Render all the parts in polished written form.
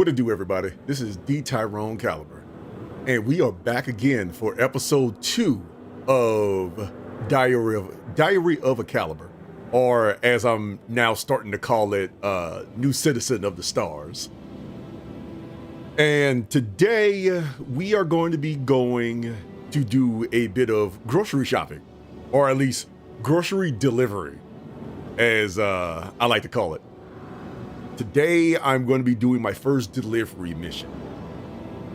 What it do, everybody? This is DTYRONECALIBER, and we are back again for episode 2 of Diary of a Caliber, or as I'm now starting to call it, New Citizen of the Stars. And today we are going to be going to do a bit of grocery shopping, or at least grocery delivery, as I like to call it. Today, I'm going to be doing my first delivery mission.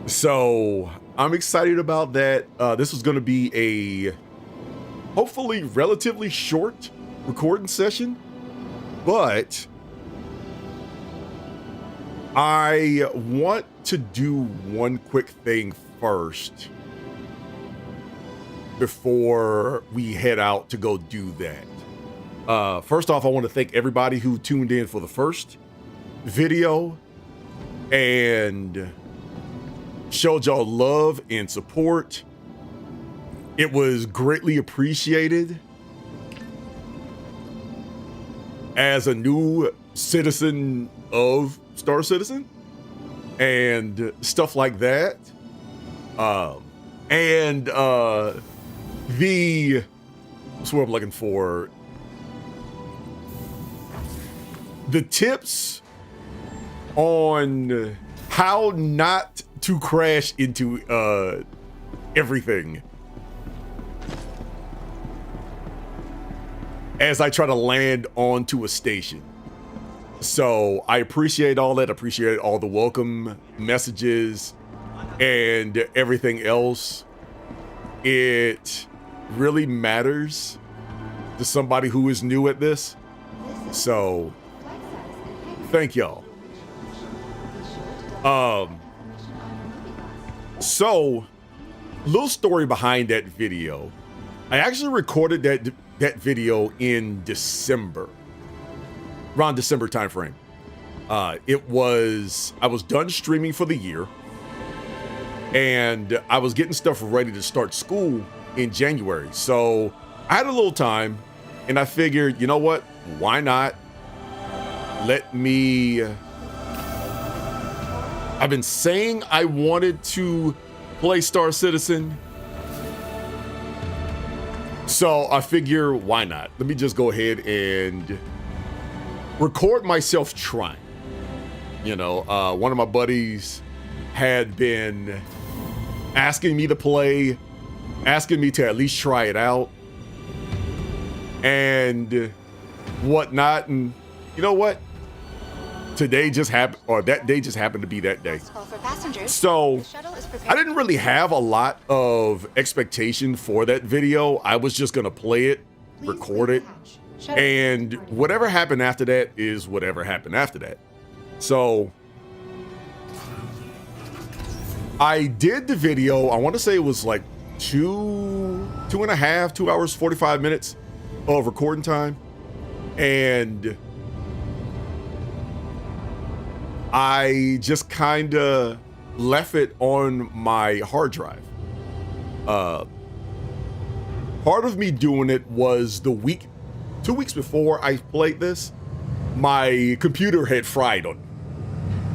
So I'm excited about that. This is going to be a hopefully relatively short recording session, but I want to do one quick thing first before we head out to go do that. First off, I want to thank everybody who tuned in for the first video and showed y'all love and support. It was greatly appreciated. As a new citizen of Star Citizen and stuff like that, that's what I'm looking for. The tips on how not to crash into everything as I try to land onto a station. So I appreciate all that. I appreciate all the welcome messages and everything else. It really matters to somebody who is new at this. So thank y'all. So little story behind that video. I actually recorded that video in December, around December timeframe. I was done streaming for the year, and I was getting stuff ready to start school in January. So I had a little time, and I figured, you know what? Why not? I've been saying I wanted to play Star Citizen, so I figure, why not? Let me just go ahead and record myself trying. You know, one of my buddies had been asking me to play, asking me to at least try it out and whatnot. And you know what? Today just happened, or that day just happened to be that day. So I didn't really have a lot of expectation for that video. I was just gonna play it, record it, and whatever happened after that is whatever happened after that. So I did the video. I want to say it was like 2 hours, 45 minutes of recording time. And I just kind of left it on my hard drive. Part of me doing it was 2 weeks before I played this, my computer had fried on me.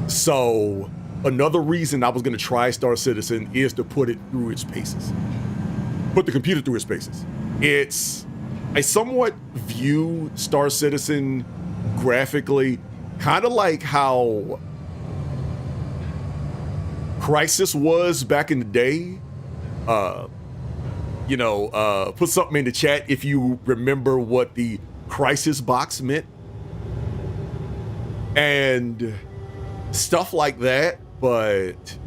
So another reason I was going to try Star Citizen is to put it through its paces. Put the computer through its paces. I somewhat view Star Citizen graphically kind of like how Crisis was back in the day. Put something in the chat if you remember what the Crisis box meant and stuff like that. But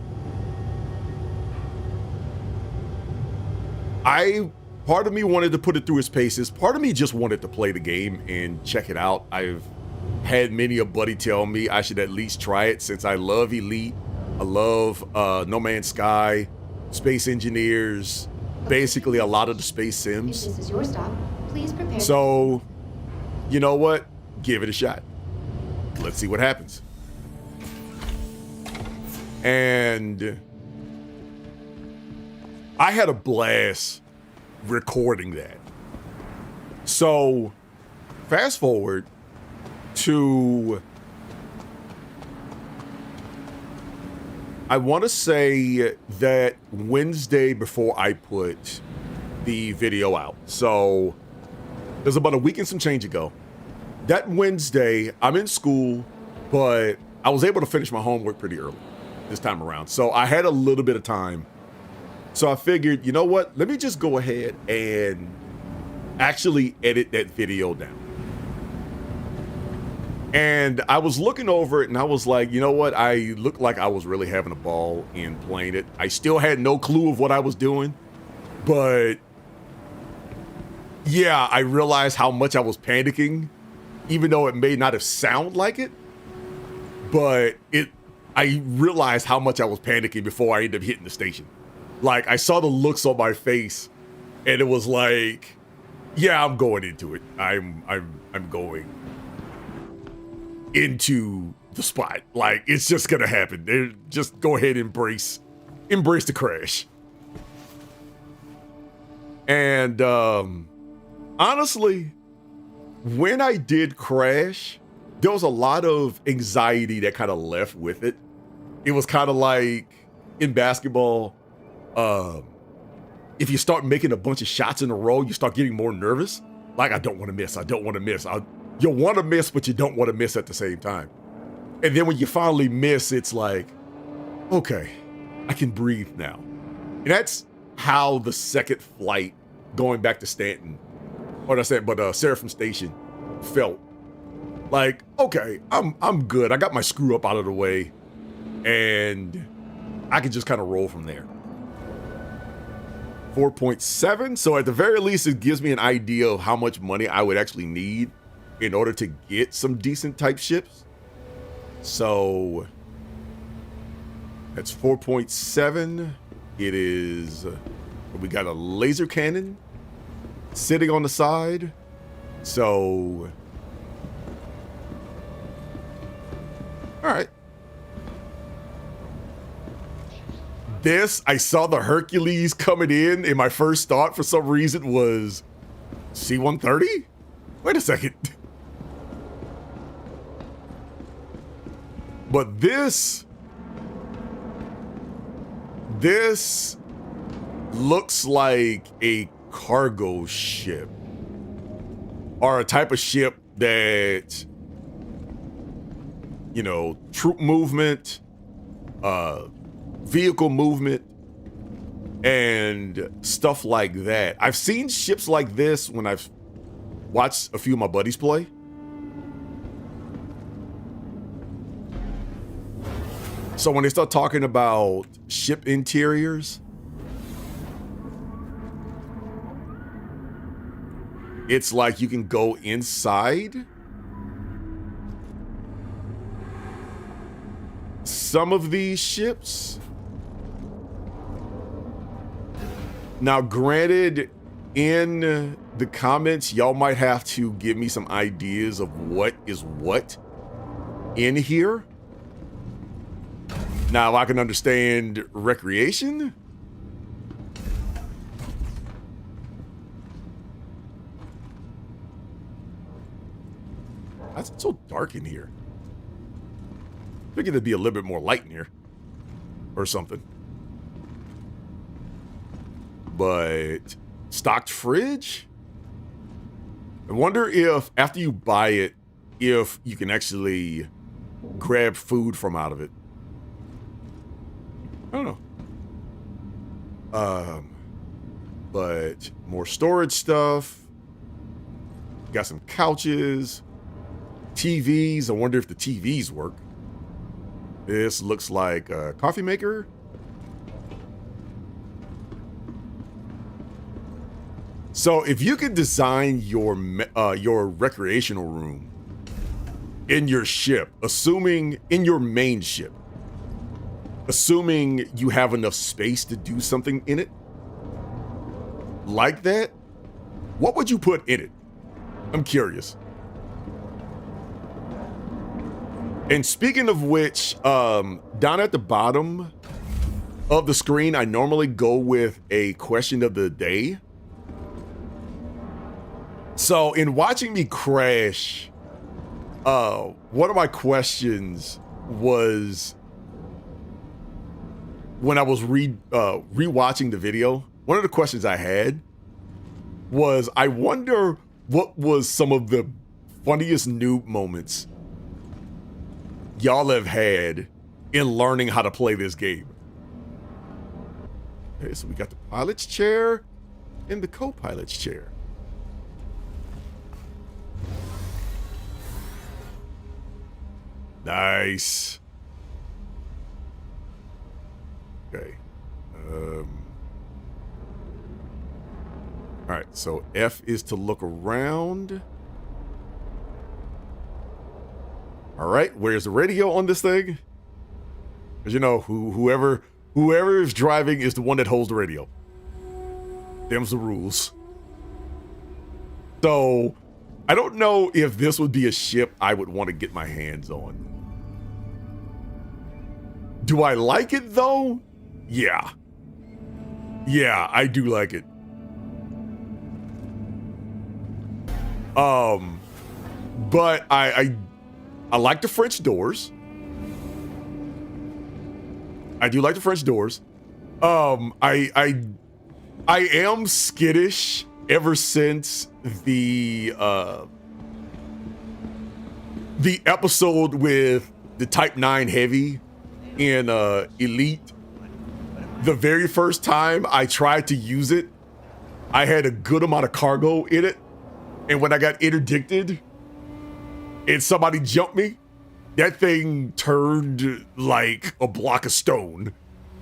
part of me wanted to put it through its paces. Part of me just wanted to play the game and check it out. I've had many a buddy tell me I should at least try it since I love Elite. I love No Man's Sky, Space Engineers, basically a lot of the space sims. This is your stop. Please prepare. So, you know what? Give it a shot. Let's see what happens. And I had a blast recording that. So, fast forward to I want to say that Wednesday before I put the video out. So it was about a week and some change ago. That Wednesday, I'm in school, but I was able to finish my homework pretty early this time around. So I had a little bit of time. So I figured, you know what? Let me just go ahead and actually edit that video down. And I was looking over it and I was like, you know what? I looked like I was really having a ball in playing it. I still had no clue of what I was doing, but yeah, I realized how much I was panicking, even though it may not have sounded like it, but I realized how much I was panicking before I ended up hitting the station. Like, I saw the looks on my face and it was like, yeah, I'm going into it. I'm going into the spot. Like, it's just gonna happen. Just go ahead and embrace the crash. And honestly, when I did crash, there was a lot of anxiety that kind of left with it. It was kind of like in basketball, if you start making a bunch of shots in a row, you start getting more nervous. Like, I don't want to miss. I don't want to miss. You want to miss, but you don't want to miss at the same time. And then when you finally miss, it's like, okay, I can breathe now. And that's how the second flight going back to Stanton, or not Stanton, but Seraphim Station felt. Like, okay, I'm good. I got my screw up out of the way, and I can just kind of roll from there. 4.7. So at the very least, it gives me an idea of how much money I would actually need in order to get some decent type ships. So that's 4.7. It is, we got a laser cannon sitting on the side. So, all right. I saw the Hercules coming in, and my first thought for some reason was C-130? Wait a second. But this looks like a cargo ship, or a type of ship that, you know, troop movement, vehicle movement, and stuff like that. I've seen ships like this when I've watched a few of my buddies play. So when they start talking about ship interiors, it's like you can go inside. Some of these ships. Now, granted, in the comments, y'all might have to give me some ideas of what is what in here. Now, I can understand recreation. That's so dark in here. I figured there'd be a little bit more light in here or something. But stocked fridge? I wonder if after you buy it, if you can actually grab food from out of it. I don't know. But more storage stuff. Got some couches, TVs. I wonder if the TVs work. This looks like a coffee maker. So if you could design your recreational room in your ship, assuming in your main ship, assuming you have enough space to do something in it like that, what would you put in it? I'm curious. And speaking of which, down at the bottom of the screen, I normally go with a question of the day. So in watching me crash, one of my questions was, when I was rewatching the video, one of the questions I had was, I wonder what was some of the funniest noob moments y'all have had in learning how to play this game. Okay, so we got the pilot's chair and the co-pilot's chair. Nice. Okay. All right, so F is to look around. All right, where's the radio on this thing? Because you know, whoever is driving is the one that holds the radio. Them's the rules. So, I don't know if this would be a ship I would want to get my hands on. Do I like it though? Yeah. Yeah, I do like it. But I like the French doors. I do like the French doors. I am skittish ever since the episode with the Type 9 Heavy in Elite. The very first time I tried to use it, I had a good amount of cargo in it. And when I got interdicted and somebody jumped me, that thing turned like a block of stone.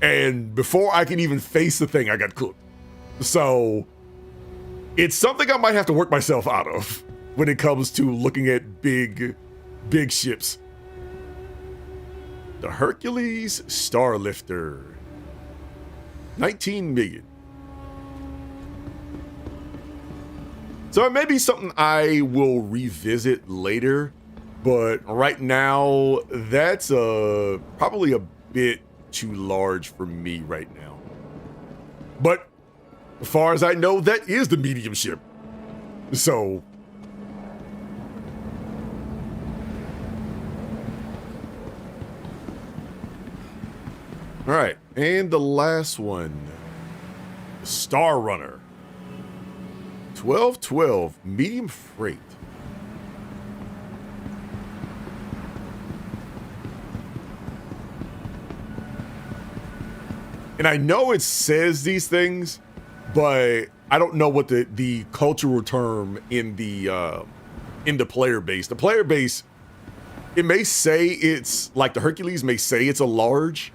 And before I could even face the thing, I got cooked. So it's something I might have to work myself out of when it comes to looking at big ships. The Hercules Starlifter. 19 million. So it may be something I will revisit later, but right now that's probably a bit too large for me right now. But as far as I know, that is the medium ship. So all right, and the last one, the Star Runner. 1212 medium freight. And I know it says these things, but I don't know what the cultural term in the player base. The player base, it may say it's like the Hercules may say it's a large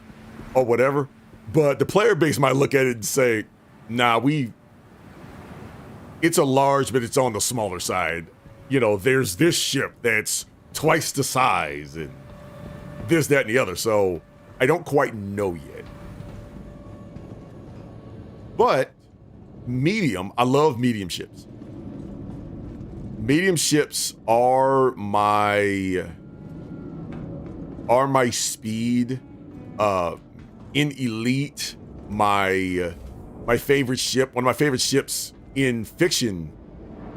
or whatever, but the player base might look at it and say, nah, it's a large, but it's on the smaller side. You know, there's this ship that's twice the size and this, that, and the other. So I don't quite know yet. But medium, I love medium ships. Medium ships are my speed. In Elite, my favorite ship, one of my favorite ships in fiction,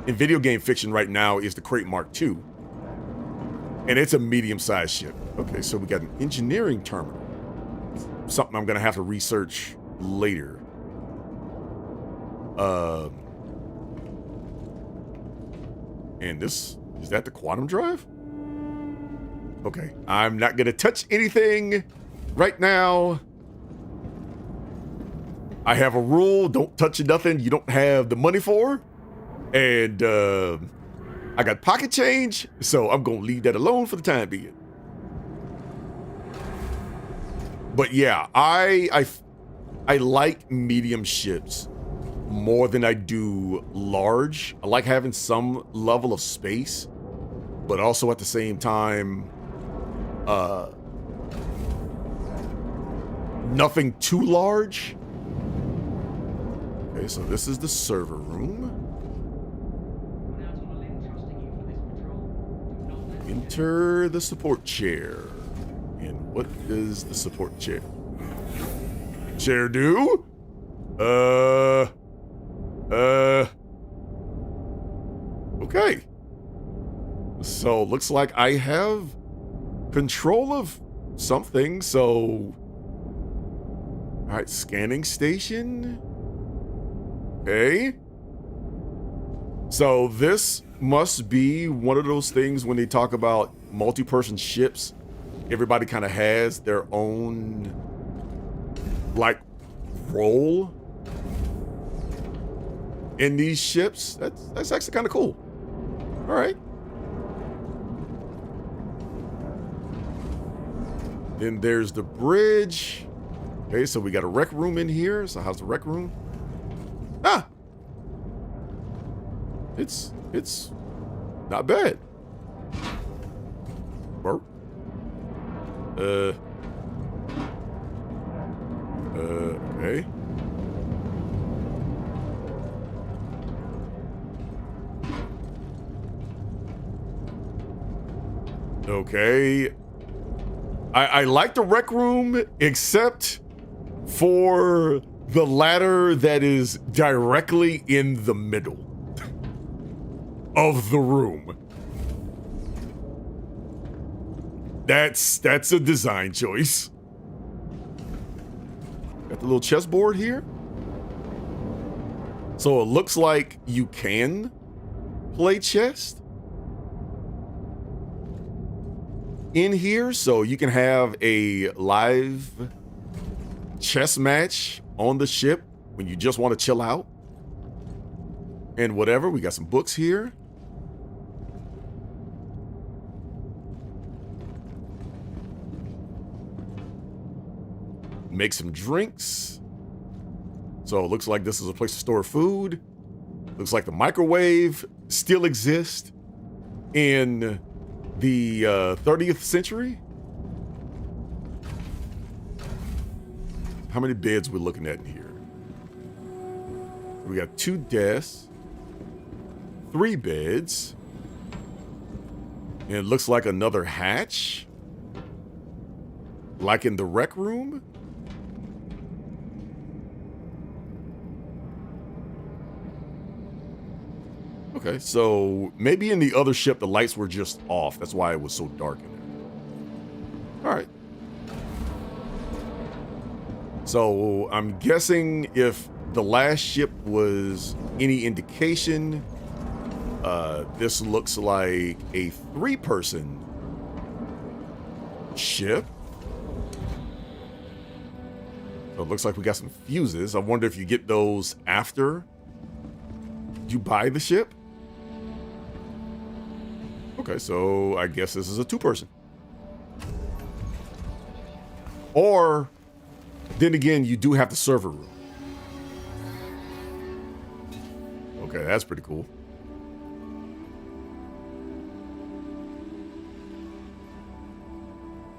in video game fiction right now, is the Crate Mark II. And it's a medium-sized ship. Okay, so we got an engineering terminal. Something I'm gonna have to research later. And this, is that the quantum drive? Okay, I'm not gonna touch anything right now. I have a rule, don't touch nothing you don't have the money for. And I got pocket change, so I'm gonna leave that alone for the time being. But yeah, I like medium ships more than I do large. I like having some level of space, but also at the same time, nothing too large. Okay, so this is the server room. Enter the support chair. And what does the support chair do? Okay. So looks like I have control of something, so All right, scanning station. Okay. So this must be one of those things when they talk about multi-person ships. Everybody kind of has their own, like, role in these ships. That's actually kind of cool. All right. Then there's the bridge. Okay, so we got a rec room in here. So how's the rec room? Ah! It's not bad. Burp. Okay. Okay. I like the rec room, except for the ladder that is directly in the middle of the room. That's a design choice. Got the little chessboard here. So it looks like you can play chess in here, so you can have a live chess match on the ship when you just want to chill out and whatever. We got some books here. Make some drinks. So it looks like this is a place to store food. Looks like the microwave still exists in the 30th century. How many beds we're looking at in here? We got 2 desks, 3 beds, and it looks like another hatch, like in the rec room. Okay, so maybe in the other ship the lights were just off. That's why it was so dark in there. All right. So I'm guessing if the last ship was any indication, this looks like a 3-person ship. So it looks like we got some fuses. I wonder if you get those after you buy the ship. Okay, so I guess this is a 2-person. Or, then again, you do have the server room. Okay, that's pretty cool.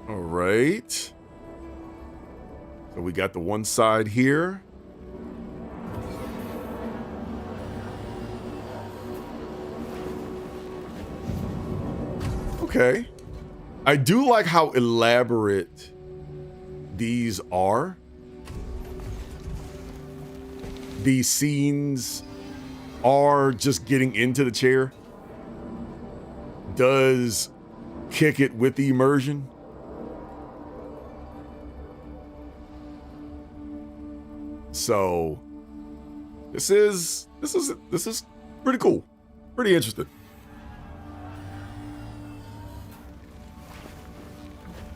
All right. So we got the one side here. Okay. I do like how elaborate these are. These scenes are just getting into the chair. Does kick it with the immersion. So this is pretty cool. Pretty interesting.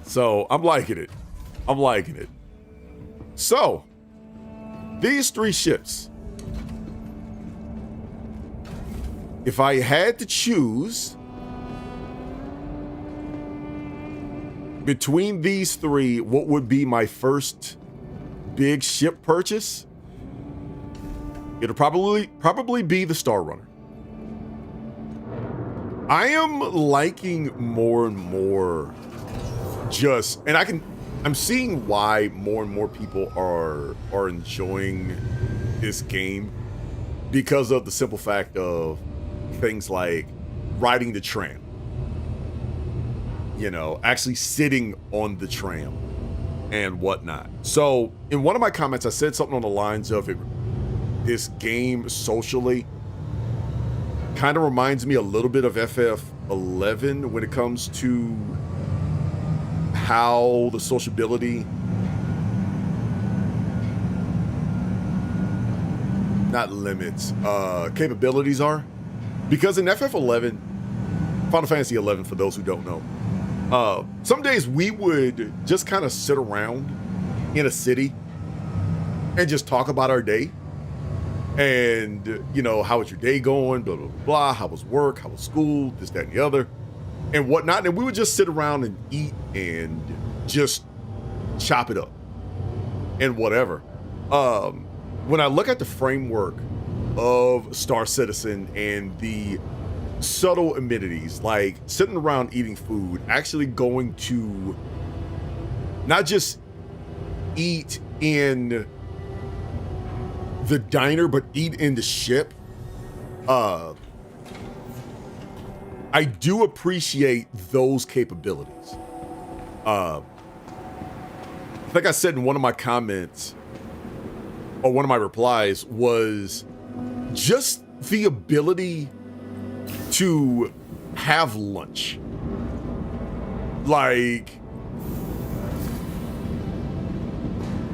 So I'm liking it. I'm liking it. So these 3 ships, if I had to choose between these 3, what would be my first big ship purchase? It'll probably be the Star Runner. I am liking more and more I'm seeing why more and more people are enjoying this game, because of the simple fact of things like riding the tram, you know, actually sitting on the tram and whatnot. So in one of my comments, I said something on the lines of this game socially kind of reminds me a little bit of FF11 when it comes to how the sociability not limits, capabilities are. Because in FF11, Final Fantasy 11, for those who don't know, some days we would just kind of sit around in a city and just talk about our day. And, you know, how was your day going? Blah, blah, blah, blah. How was work? How was school? This, that, and the other. And whatnot. And we would just sit around and eat and just chop it up and whatever. When I look at the framework of Star Citizen and the subtle amenities, like sitting around eating food, actually going to not just eat in the diner, but eat in the ship. I do appreciate those capabilities. Like I said in one of my comments, or one of my replies, was just the ability to have lunch. Like,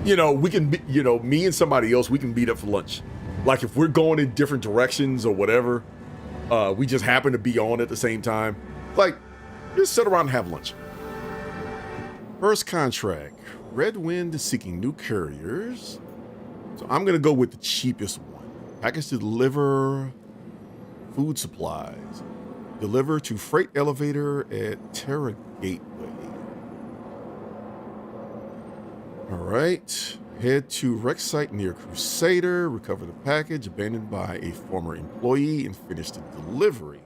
you know, we can, you know, me and somebody else, we can meet up for lunch. Like if we're going in different directions or whatever, we just happen to be on at the same time. Like, just sit around and have lunch. First contract, Red Wind is seeking new couriers. So I'm gonna go with the cheapest one. Package to deliver food supplies. Deliver to freight elevator at Terra Gateway. All right, head to wreck site near Crusader, recover the package abandoned by a former employee and finish the delivery.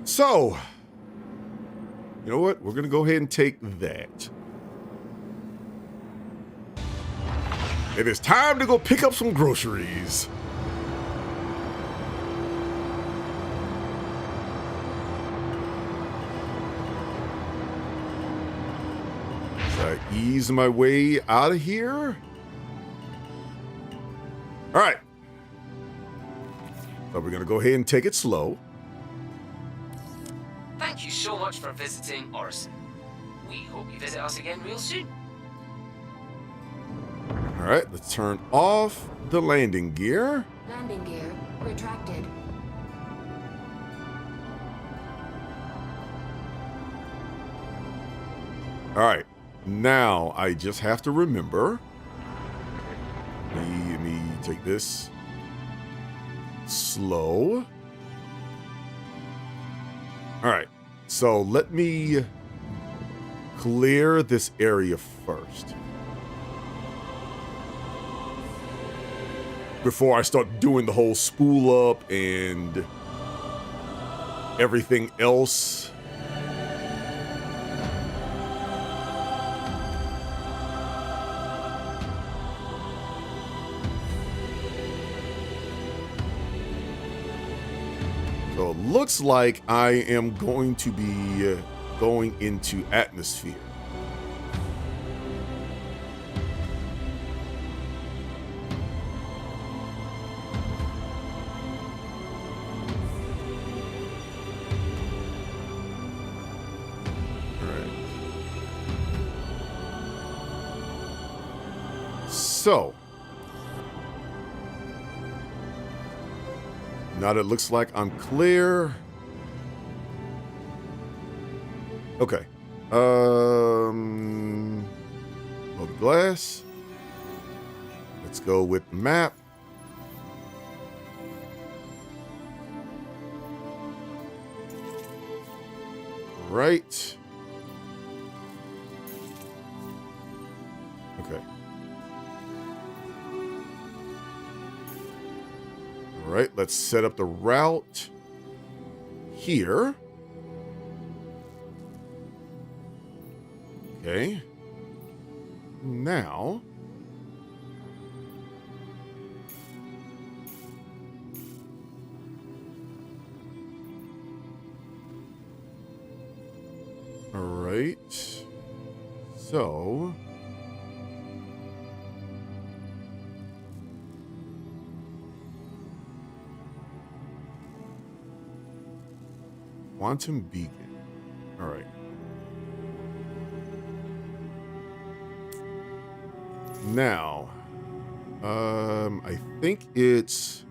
So, you know what? We're gonna go ahead and take that. It is time to go pick up some groceries. Ease my way out of here. All right. So we're going to go ahead and take it slow. Thank you so much for visiting Orison. We hope you visit us again real soon. All right, let's turn off the landing gear. Landing gear retracted. All right. Now, I just have to remember. Let me take this slow. All right. So let me clear this area first before I start doing the whole spool up and everything else. So it looks like I am going to be going into atmosphere. All right. So now that it looks like I'm clear. Okay. Load glass. Let's go with the map. Right. Okay. All right, let's set up the route here. Okay. Now, all right. So, Quantum Beacon. All right. Now, I think it's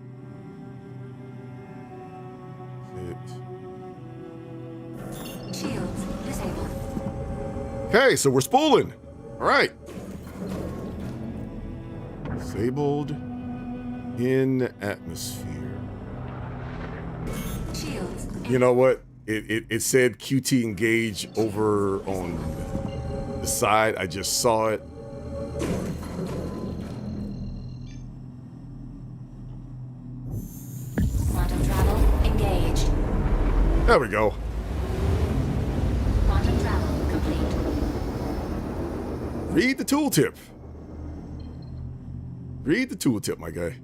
Shields disabled. okay, so we're spooling. All right. Disabled in atmosphere. Shields. You know what? It said QT engage over on the side. I just saw it. Quantum travel engaged. There we go. Quantum travel complete. Read the tooltip. Read the tooltip, my guy.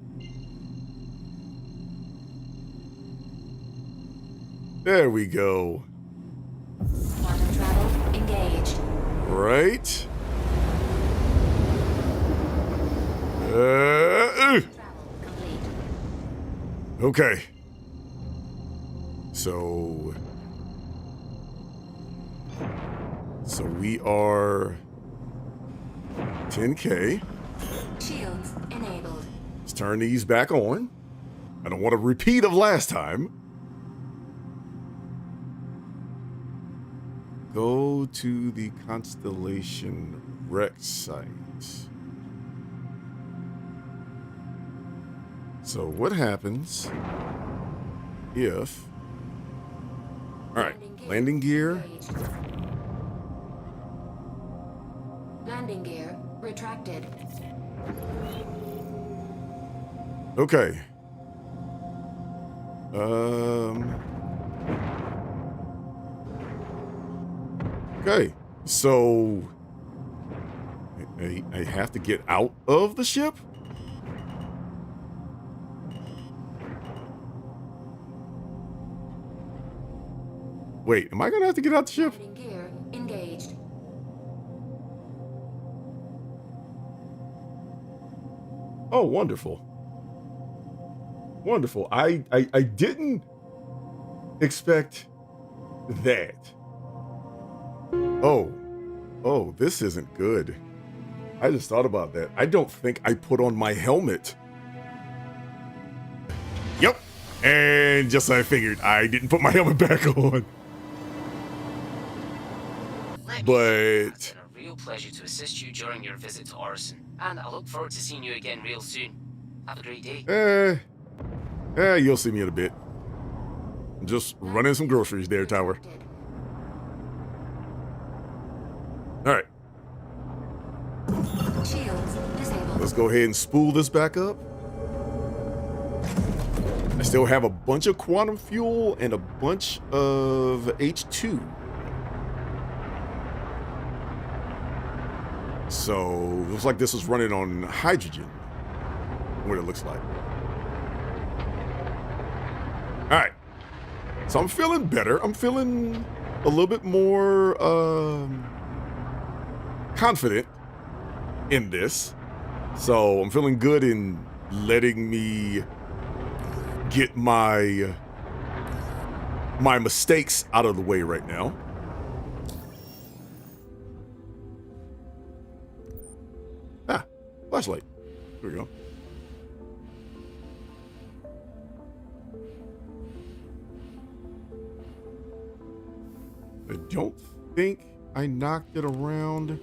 There we go. Quantum travel engaged. Right. Travel complete. Okay. So we are 10K. Shields enabled. Let's turn these back on. I don't want a repeat of last time. Go to the Constellation wreck site. So what happens if... All right, landing gear. Engaged. Landing gear retracted. Okay. Okay, so I have to get out of the ship? Wait, am I gonna have to get out the ship? Landing gear engaged. Oh, wonderful. Wonderful. I didn't expect that. Oh, this isn't good. I just thought about that. I don't think I put on my helmet. Yep. And just like I figured, I didn't put my helmet back on. Let me But- say it's been a real pleasure to assist you during your visit to Orison, and I look forward to seeing you again real soon. Have a great day. You'll see me in a bit. I'm just running some groceries there, Tower. Retracted. All right, Shields disabled. let's go ahead and spool this back up. I still have a bunch of quantum fuel and a bunch of H2. So, looks like this is running on hydrogen. What it looks like. All right. So I'm feeling better. I'm feeling a little bit more confident in this. So I'm feeling good in letting me get my mistakes out of the way right now. Flashlight. Here we go. I don't think I knocked it around.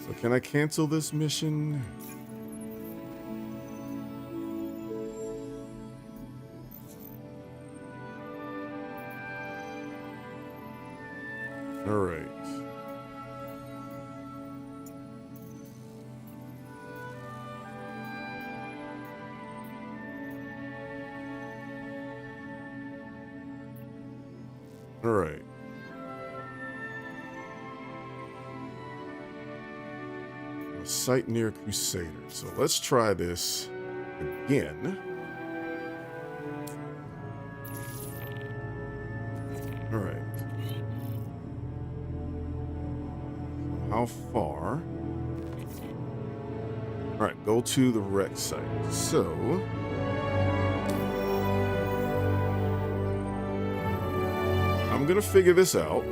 So can I cancel this mission? All right. All right. A site near Crusader. So let's try this again. All right. How far? All right, go to the wreck site. So I'm gonna figure this out.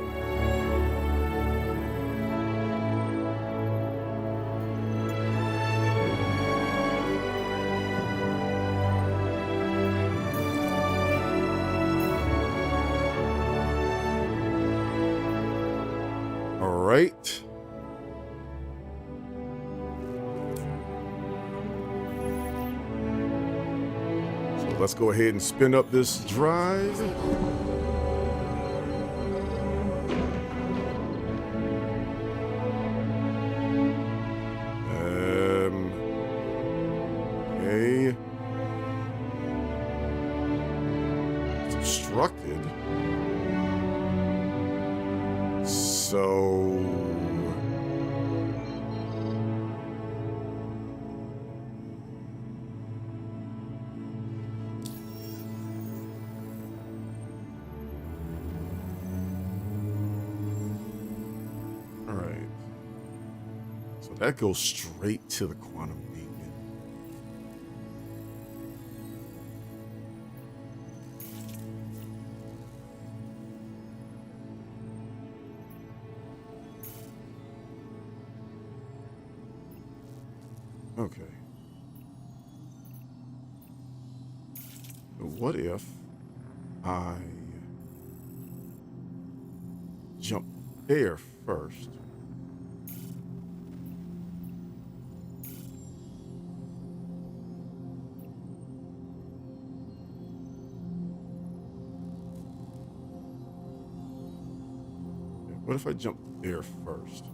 All right. So let's go ahead and spin up this drive. Disabled. Okay. It's obstructed. So all right. So that goes straight to the quantum beacon. Okay. So what if I jump there first? What if I jump there first?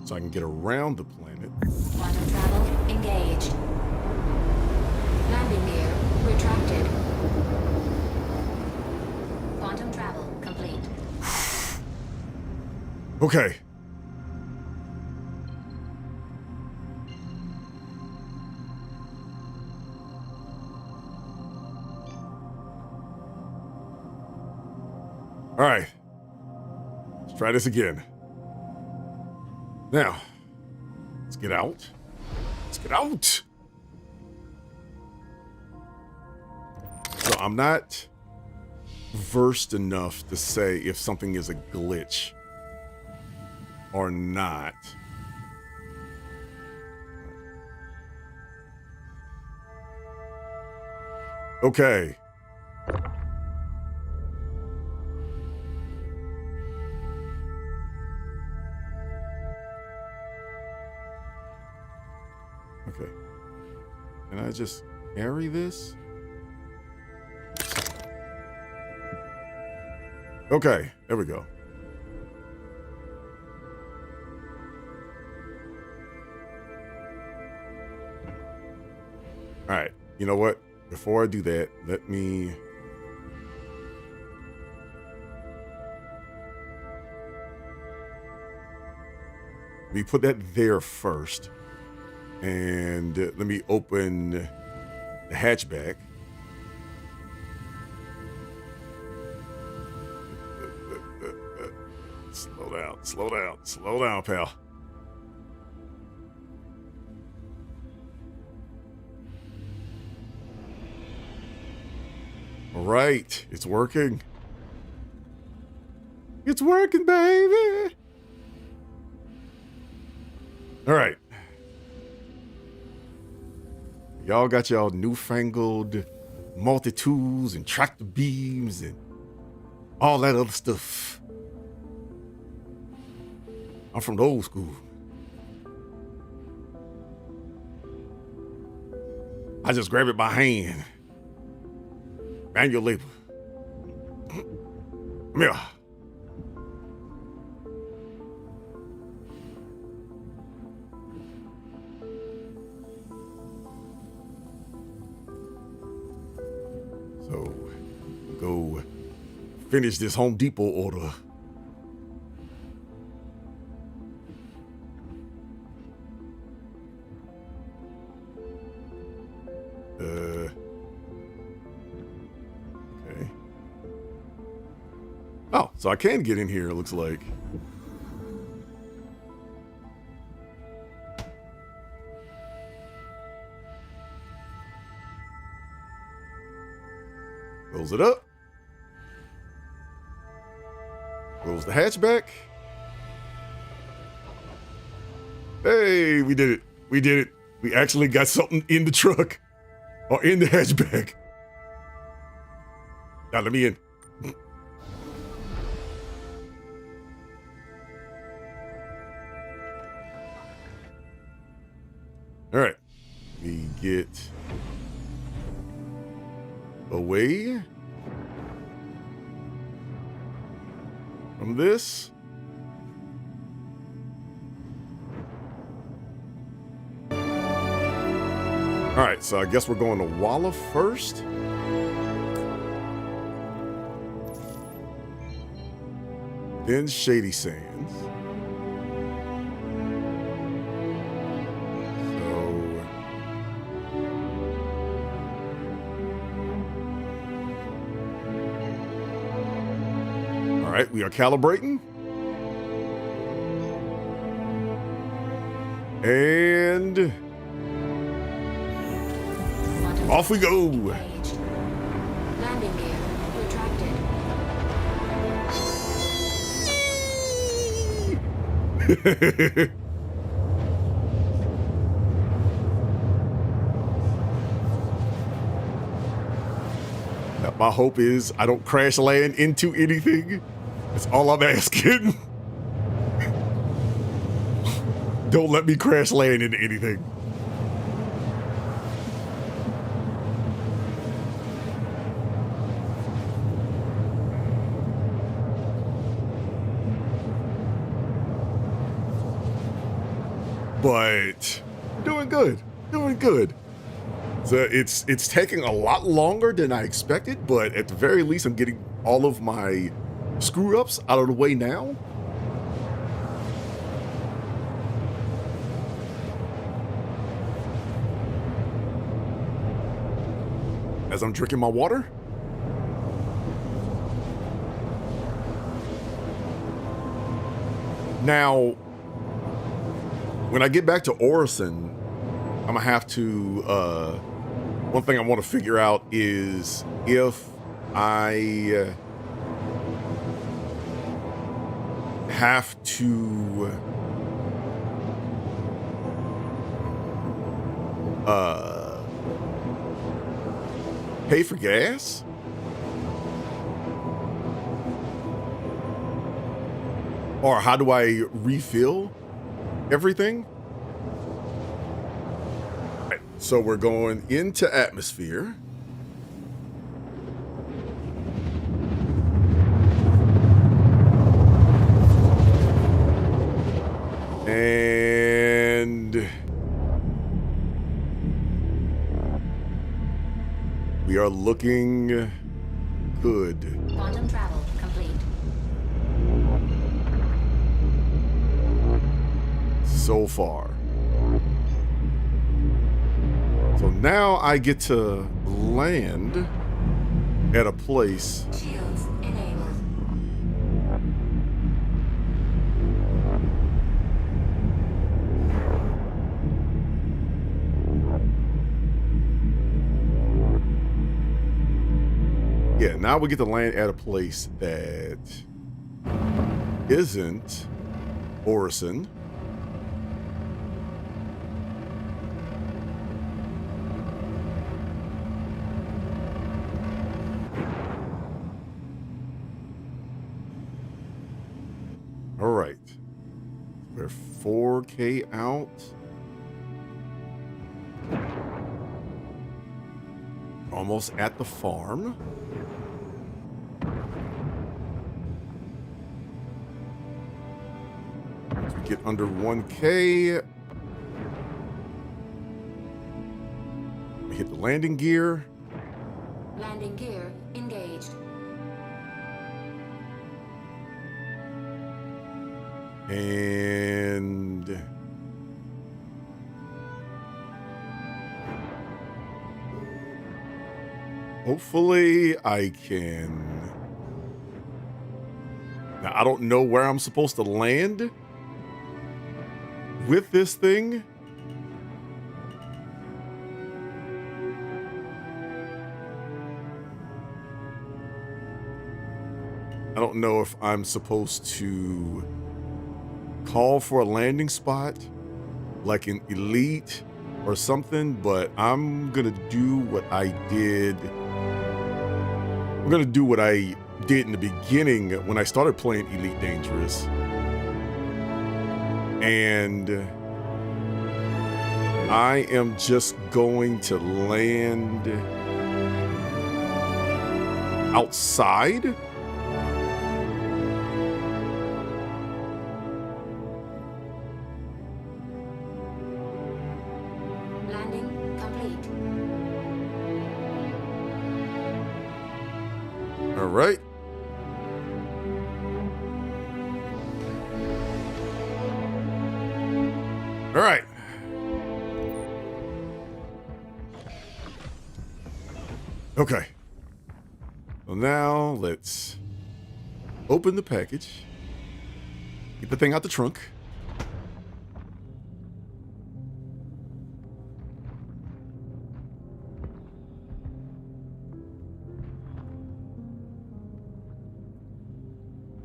So I can get around the planet. Quantum travel engaged. Landing gear retracted. Quantum travel complete. Okay. All right. Let's try this again. Now, let's get out. Let's get out. So I'm not versed enough to say if something is a glitch or not. Okay. Okay. Can I just carry this? Okay, there we go. All right, you know what? Before I do that, let me put that there first. And let me open the hatchback. Slow down, pal. All right, it's working. It's working, baby. All right. Y'all got y'all newfangled multi-tools and tractor beams and all that other stuff. I'm from the old school. I just grab it by hand. Manual labor. Come here. So, go finish this Home Depot order. Okay. Oh, so I can get in here, it looks like. Close it up. Close the hatchback. Hey, we did it. We did it. We actually got something in the truck or in the hatchback. Now let me in. All right, we get away from this. All right, so I guess we're going to Walla first. Then Shady Sands. All right, we are calibrating. And off we go. Landing gear retracted. Now, my hope is I don't crash land into anything. That's all I'm asking. Don't let me crash land into anything. But doing good, doing good. So it's taking a lot longer than I expected, but at the very least, I'm getting all of my screw ups out of the way now. As I'm drinking my water. Now, when I get back to Orison, I'm gonna have to, one thing I want to figure out is if I have to pay for gas. Or how do I refill everything? Right, so we're going into atmosphere. And we are looking good. Quantum travel complete. So far. So now I get to land at a place. Shields enabled. Yeah, now we get to land at a place that isn't Orison. All right, we're 4K out. Almost at the farm. As we get under 1K, we hit the landing gear. Landing gear engaged. And hopefully I can. Now, I don't know where I'm supposed to land with this thing. I don't know if I'm supposed to call for a landing spot like an elite or something, but I'm gonna do what I did. I'm gonna do what I did in the beginning when I started playing Elite Dangerous. And I am just going to land outside. Landing complete. All right. All right. Okay. So now let's open the package. Get the thing out the trunk.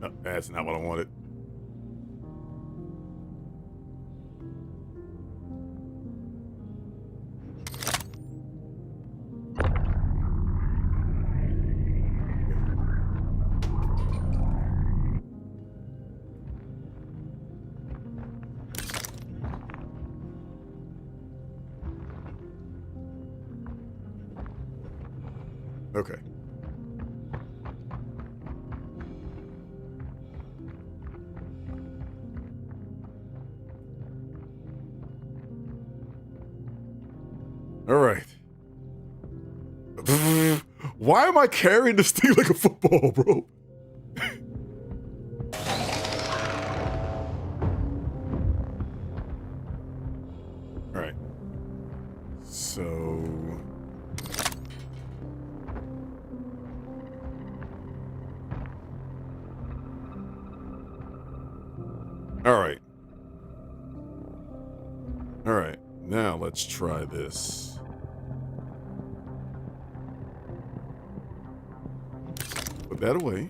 No, that's not what I wanted. Okay. All right. Why am I carrying this thing like a football, bro? All right. So... All right. All right. Now let's try this. Put that away.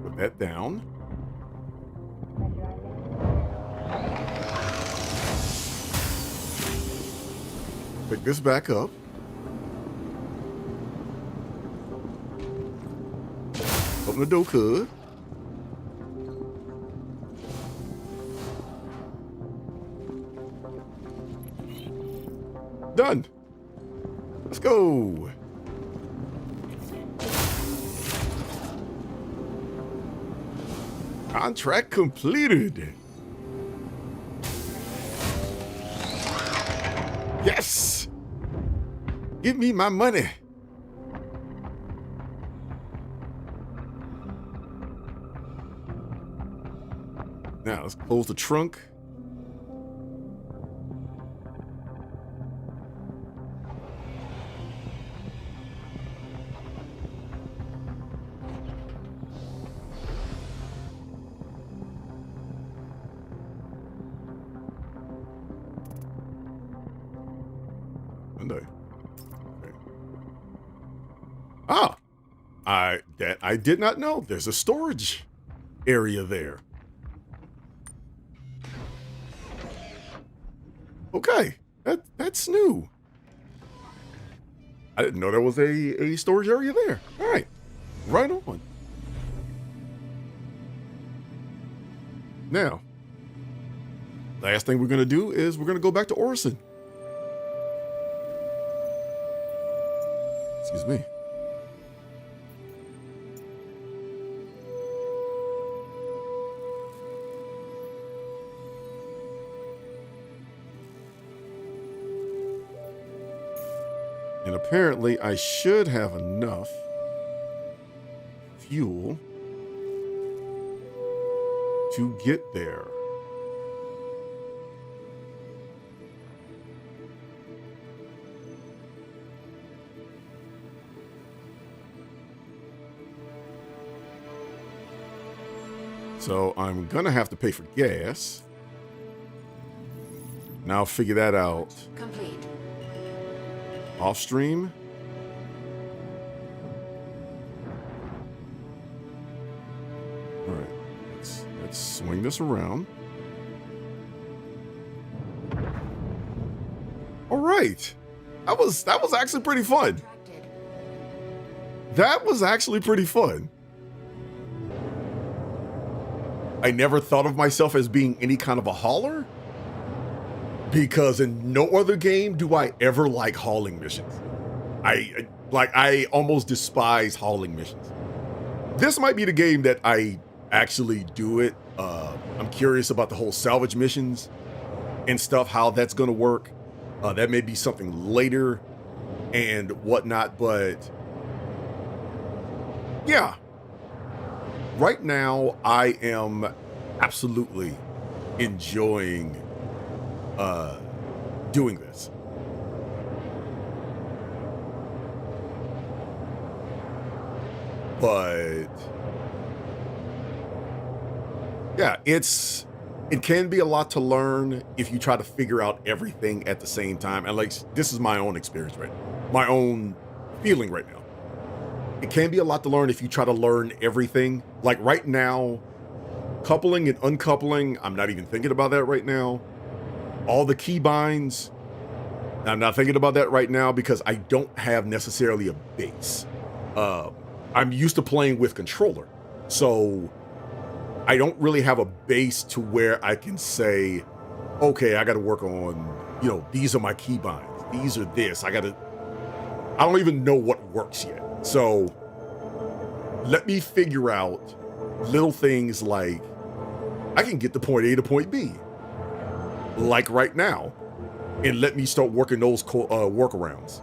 Put that down. Pick this back up. Open the door, cuz. Done. Let's go. Contract completed. Yes. Give me my money. Now let's close the trunk. Okay. Ah, I did not know there's a storage area there. Okay, that's new. I didn't know there was a storage area there. All right, right on. Now, last thing we're gonna do is we're gonna go back to Orison. Excuse me. And apparently I should have enough fuel to get there. So I'm gonna have to pay for gas. Now I'll figure that out. Complete. Off stream. swing this around. All right. That was actually pretty fun. That was actually pretty fun. I never thought of myself as being any kind of a hauler, because in no other game do I ever like hauling missions. I almost despise hauling missions. This might be the game that I actually do it. I'm curious about the whole salvage missions and stuff, how that's going to work. That may be something later and whatnot, but yeah. Right now, I am absolutely enjoying doing this. But yeah, it can be a lot to learn if you try to figure out everything at the same time. And like, this is my own experience right now, my own feeling right now. It can be a lot to learn if you try to learn everything. Like right now, coupling and uncoupling, I'm not even thinking about that right now. All the key binds, I'm not thinking about that right now because I don't have necessarily a base. I'm used to playing with controller, so I don't really have a base to where I can say, okay, I got to work on, these are my key binds. These are this. I don't even know what works yet. So let me figure out little things like I can get to point A to point B, like right now, and let me start working those workarounds.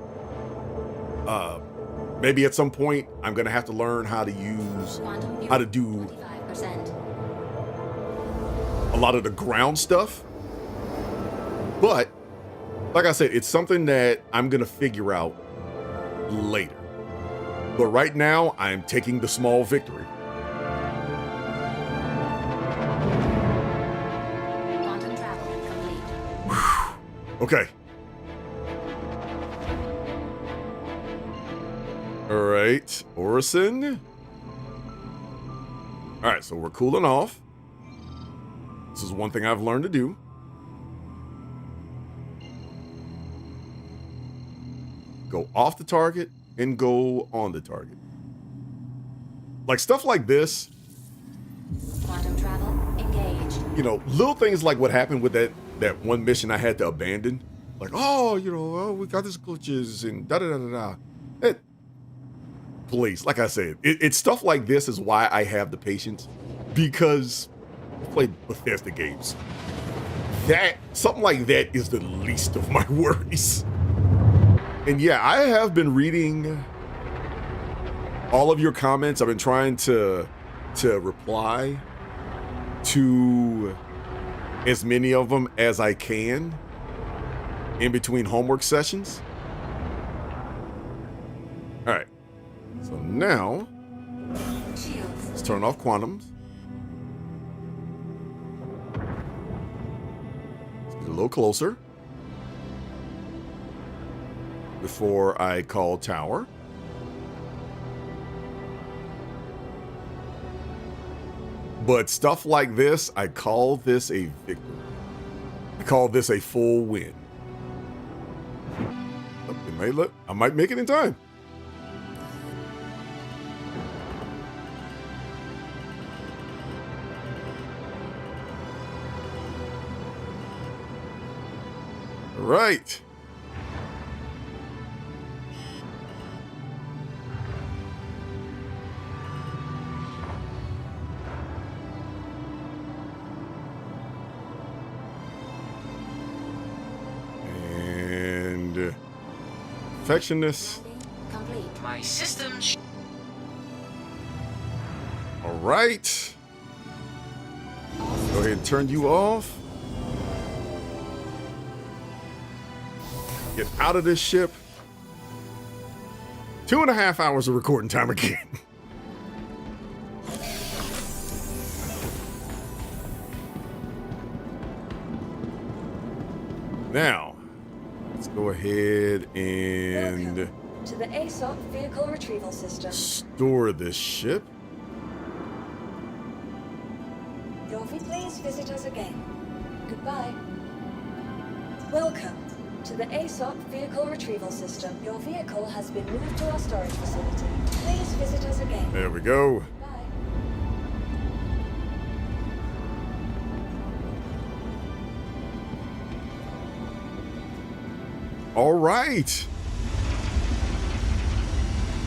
Maybe at some point I'm gonna have to learn how to do a lot of the ground stuff. But like I said, it's something that I'm gonna figure out later. But right now, I'm taking the small victory. Quantum travel complete. Whew. Okay. All right, Orison. All right, so we're cooling off. This is one thing I've learned to do. Go off the target and go on the target. Like stuff like this. Quantum travel engaged. Little things like what happened with that one mission I had to abandon. Like, we got this glitches and da-da-da-da-da. Please, like I said, it's stuff like this is why I have the patience, because I played Bethesda games. Something like that is the least of my worries. And yeah, I have been reading all of your comments. I've been trying to reply to as many of them as I can in between homework sessions. All right. So now, let's turn off quantums. Let's get a little closer before I call tower. But stuff like this, I call this a victory. I call this a full win. I might make it in time. All right. Perfectionist. Complete. My system. All right. Go ahead and turn you off. Get out of this ship. 2.5 hours of recording time again. Now, let's go ahead and Welcome to the ASOP vehicle retrieval system. store this ship. Your Please visit us again. Goodbye. Welcome to the ASOP Vehicle Retrieval System. Your vehicle has been moved to our storage facility. Please visit us again. There we go. Bye. All right.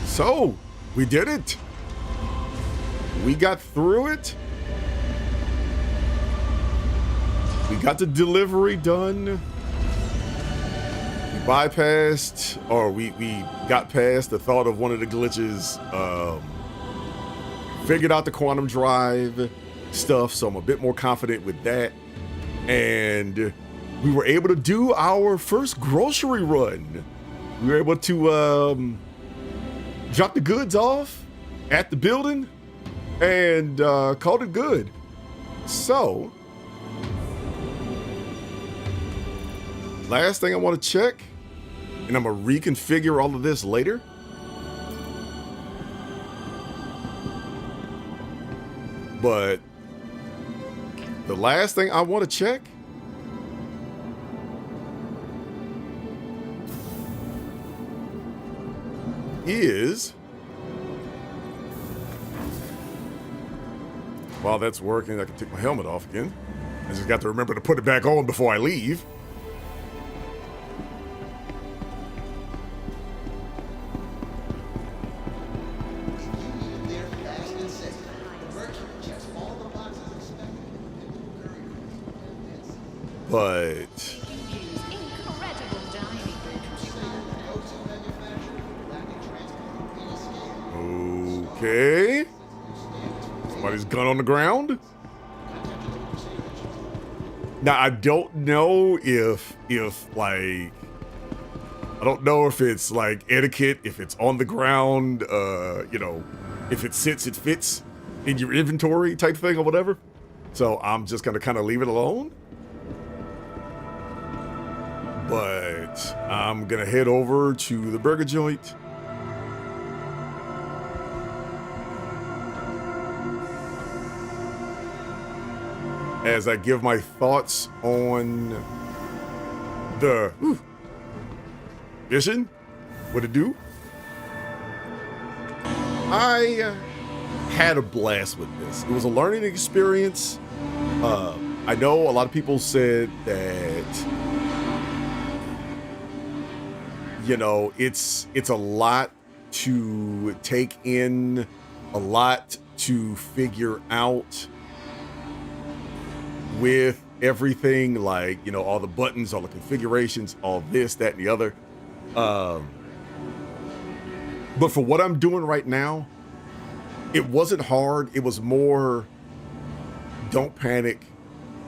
So, we did it. We got through it. We got the delivery done. We bypassed, or we got past the thought of one of the glitches. Figured out the quantum drive stuff, so I'm a bit more confident with that. And we were able to do our first grocery run. We were able to drop the goods off at the building and called it good. So, last thing I want to check, and I'm going to reconfigure all of this later. But the last thing I want to check is, while that's working, I can take my helmet off again. I just got to remember to put it back on before I leave. But okay, somebody's gun on the ground. Now I don't know if like, I don't know if it's like etiquette, if it's on the ground, you know, if it sits, it fits in your inventory type thing or whatever. So I'm just gonna kind of leave it alone. But I'm gonna head over to the burger joint. As I give my thoughts on the mission, what it do. I had a blast with this. It was a learning experience. I know a lot of people said that, you know, it's a lot to take in, a lot to figure out with everything, like, you know, all the buttons, all the configurations, all this, that, and the other. But for what I'm doing right now, it wasn't hard. It was more, don't panic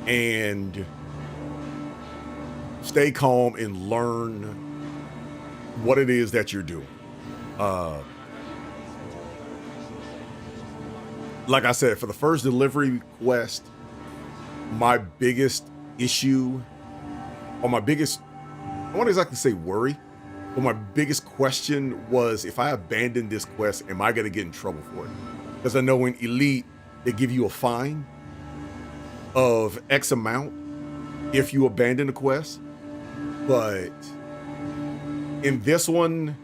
and stay calm and learn what it is that you're doing. Like I said, for the first delivery quest, my biggest issue, or my biggest, I won't exactly say worry, but my biggest question was, if I abandon this quest, am I going to get in trouble for it? Because I know in Elite, they give you a fine of X amount if you abandon a quest. But in this one,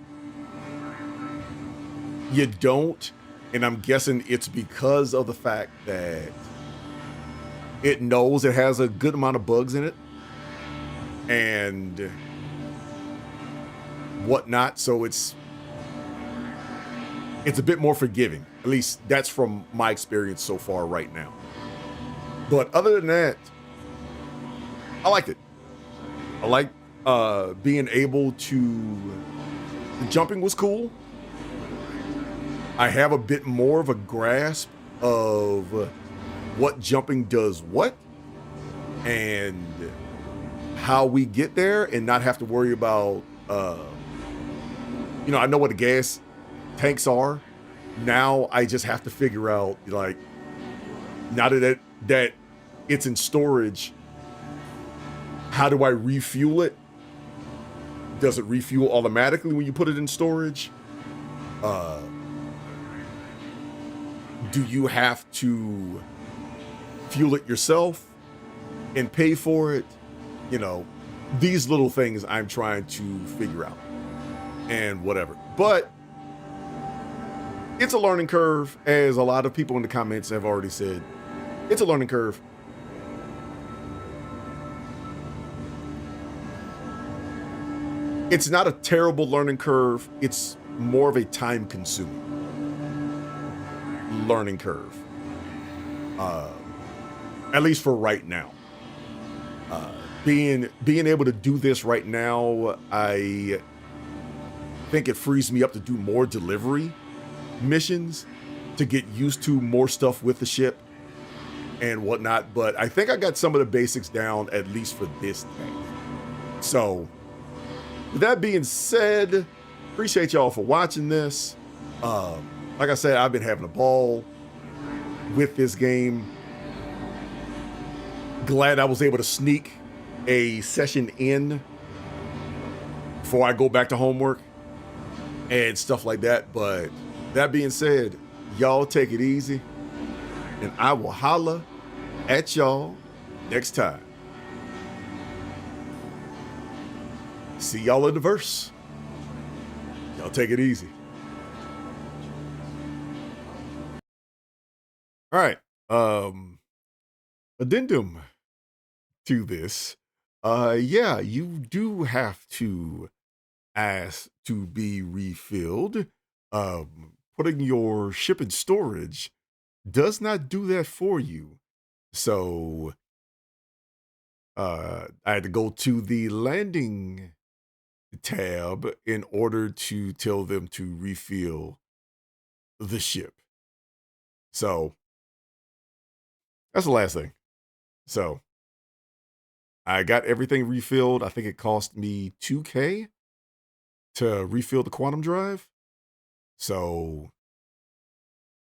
you don't. And I'm guessing it's because of the fact that it knows it has a good amount of bugs in it and whatnot. So it's a bit more forgiving. At least that's from my experience so far right now. But other than that, I liked it. I liked being able to, the jumping was cool. I have a bit more of a grasp of what jumping does what and how we get there, and not have to worry about, you know, I know what the gas tanks are. Now I just have to figure out, like, now that it's in storage, how do I refuel it? Does it refuel automatically when you put it in storage? Do you have to fuel it yourself and pay for it. You know, these little things I'm trying to figure out and whatever. But it's a learning curve, as a lot of people in the comments have already said. It's a learning curve. It's not a terrible learning curve. It's more of a time-consuming learning curve. At least for right now. Being able to do this right now, I think it frees me up to do more delivery missions, to get used to more stuff with the ship and whatnot. But I think I got some of the basics down, at least for this thing. So with that being said, appreciate y'all for watching this. Like I said, I've been having a ball with this game. Glad I was able to sneak a session in before I go back to homework and stuff like that. But that being said, y'all take it easy, and I will holla at y'all next time. See y'all in the verse. Y'all take it easy. All right. Addendum to this. Yeah, you do have to ask to be refilled. Putting your ship in storage does not do that for you. So I had to go to the landing tab in order to tell them to refill the ship. So that's the last thing. So I got everything refilled. I think it cost me $2K to refill the quantum drive. So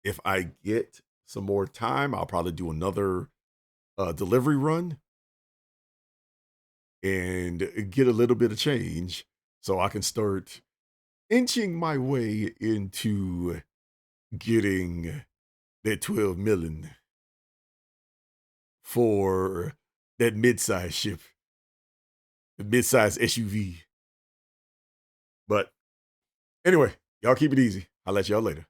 if I get some more time, I'll probably do another delivery run and get a little bit of change so I can start inching my way into getting that 12 million for that mid-size ship, the mid-size SUV. But anyway, y'all keep it easy. I'll let y'all later.